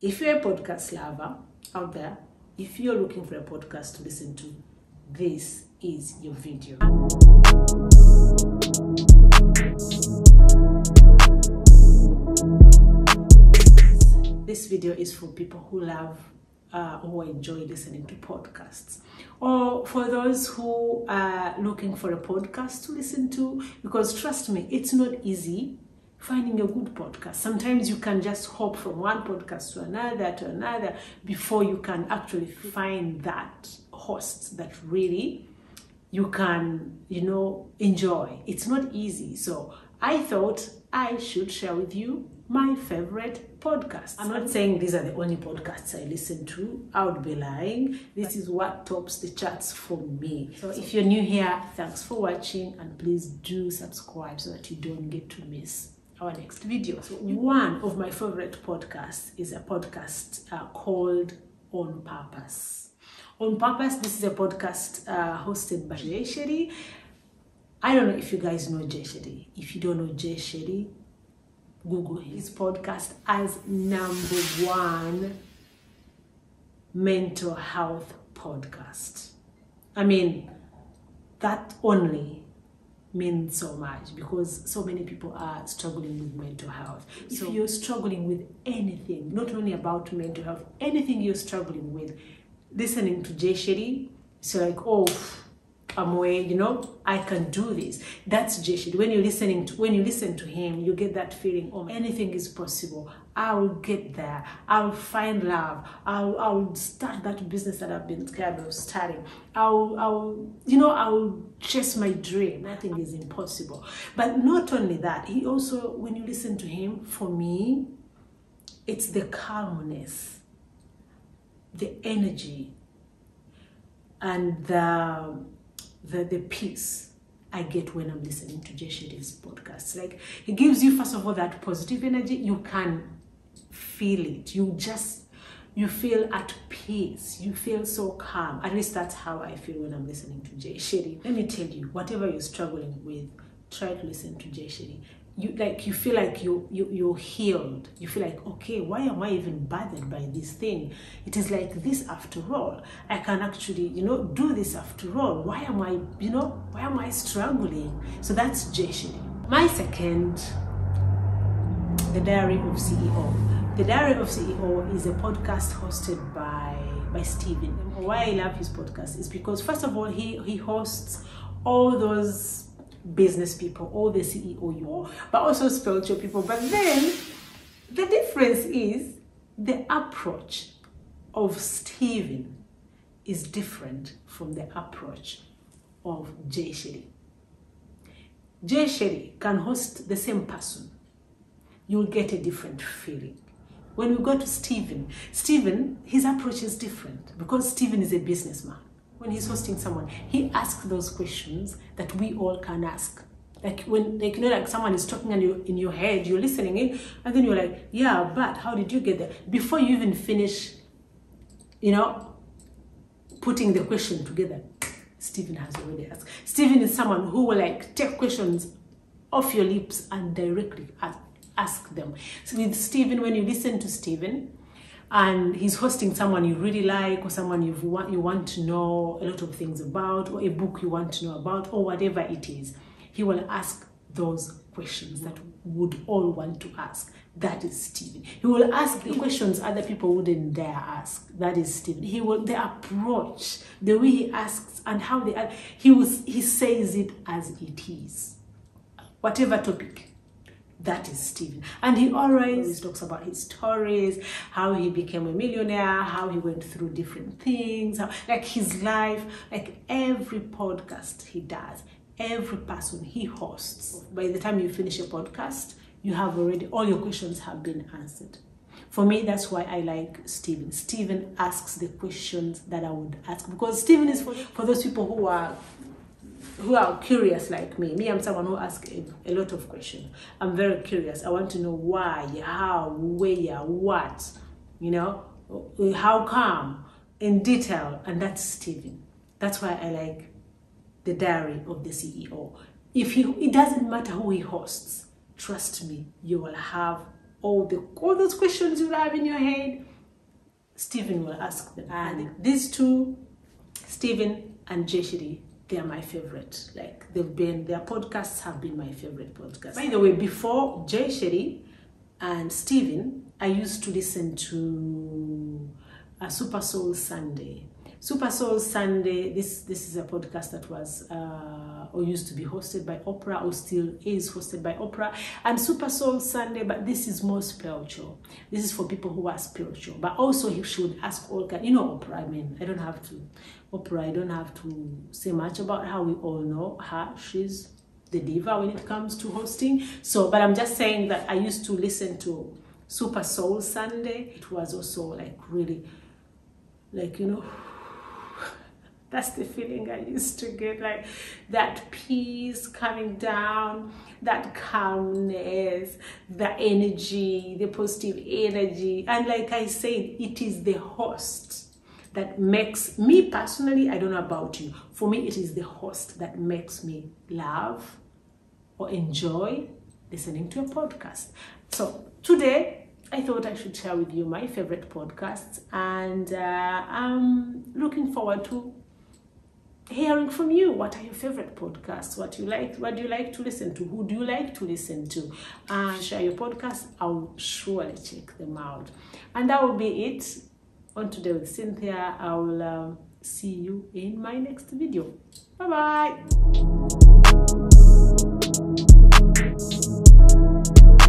If you're a podcast lover out there, if you're looking for a podcast to listen to, this is your video. This video is for people who love who enjoy listening to podcasts, or for those who are looking for a podcast to listen to, because trust me, it's not easy finding a good podcast. Sometimes you can just hop from one podcast to another before you can actually find that host that really you can, enjoy. It's not easy. So I thought I should share with you my favorite podcasts. I'm not saying these are the only podcasts I listen to. I would be lying. This is what tops the charts for me. So if you're new here, thanks for watching, and please do subscribe so that you don't get to miss our next video. So one of my favorite podcasts is a podcast called On Purpose. On Purpose, this is a podcast hosted by Jayshetty. I don't know if you guys know Jayshetty. If you don't know Jayshetty, Google his podcast as #1 mental health podcast. I mean, that only means so much, because so many people are struggling with mental health. So if you're struggling with anything, not only about mental health, anything you're struggling with, listening to Jayshetty, it's like, oh, I'm away, I can do this. That's Jayshetty. When you listen to him, you get that feeling, oh, anything is possible. I'll get there. I'll find love. I'll start that business that I've been scared of starting. I'll chase my dream. Nothing is impossible. But not only that, he also, when you listen to him, for me, it's the calmness, the energy, and the peace I get when I'm listening to Jayshetty's podcast. Like, he gives you, first of all, that positive energy. You can feel it. You feel at peace. You feel so calm. At least that's how I feel when I'm listening to Jayshetty. Let me tell you, whatever you're struggling with, try to listen to Jayshetty. You feel like you're healed. You feel like, okay, why am I even bothered by this thing? It is like this after all. I can actually, do this after all. Why am I struggling? So that's Jayshetty. My second, The Diary of CEO. The Diary of CEO is a podcast hosted by Steven. Why I love his podcast is because, first of all, he hosts all those business people, all the CEO, but also spiritual people. But then the difference is the approach of Steven is different from the approach of Jayshetty. Jayshetty can host the same person. You'll get a different feeling. When we go to Steven, his approach is different, because Steven is a businessman. When he's hosting someone, he asks those questions that we all can ask. Like like someone is talking and you in your head, you're listening in, and then you're like, yeah, but how did you get there? Before you even finish, putting the question together, Steven has already asked. Steven is someone who will take questions off your lips and directly ask them. So with Steven, when you listen to Steven, and he's hosting someone you really like, or someone you want to know a lot of things about, or a book you want to know about, or whatever it is, he will ask those questions that would all want to ask. That is Steven. He will ask the questions other people wouldn't dare ask. That is Steven. The approach, the way he asks, and how he says it as it is. Whatever topic. That is Steven. And he always talks about his stories, how he became a millionaire, how he went through different things, his life, every podcast he does, every person he hosts. By the time you finish a podcast, you have already, all your questions have been answered. For me, that's why I like Steven. Steven asks the questions that I would ask, because Steven is for those people who are curious like me. I'm someone who asks a lot of questions. I'm very curious. I want to know why, how, where, what, how come, in detail. And that's Steven. That's why I like The Diary of the CEO. It doesn't matter who he hosts. Trust me, you will have all those questions you have in your head, Steven will ask them. And these two, Steven and Jayshetty, they are my favorite. Like, their podcasts have been my favorite podcasts. By the way, before Jayshetty and Steven, I used to listen to Super Soul Sunday. Super Soul Sunday, this is a podcast that was or used to be hosted by Oprah, or still is hosted by Oprah. And Super Soul Sunday, but this is more spiritual. This is for people who are spiritual. But also he should ask all kinds. You know Oprah, I mean, I don't have to say much about her. We all know her. She's the diva when it comes to hosting. So, but I'm just saying that I used to listen to Super Soul Sunday. It was also like really, like, you know, that's the feeling I used to get, like that peace coming down, that calmness, the energy, the positive energy. And like I said, it is the host that makes me personally, I don't know about you, for me it is the host that makes me love or enjoy listening to a podcast. So today I thought I should share with you my favorite podcasts, and I'm looking forward to hearing from you. What are your favorite podcasts? What do you like to listen to? Who do you like to listen to? Share your podcast. I'll surely check them out. And that will be it on Today with Cynthia. I will see you in my next video. Bye bye.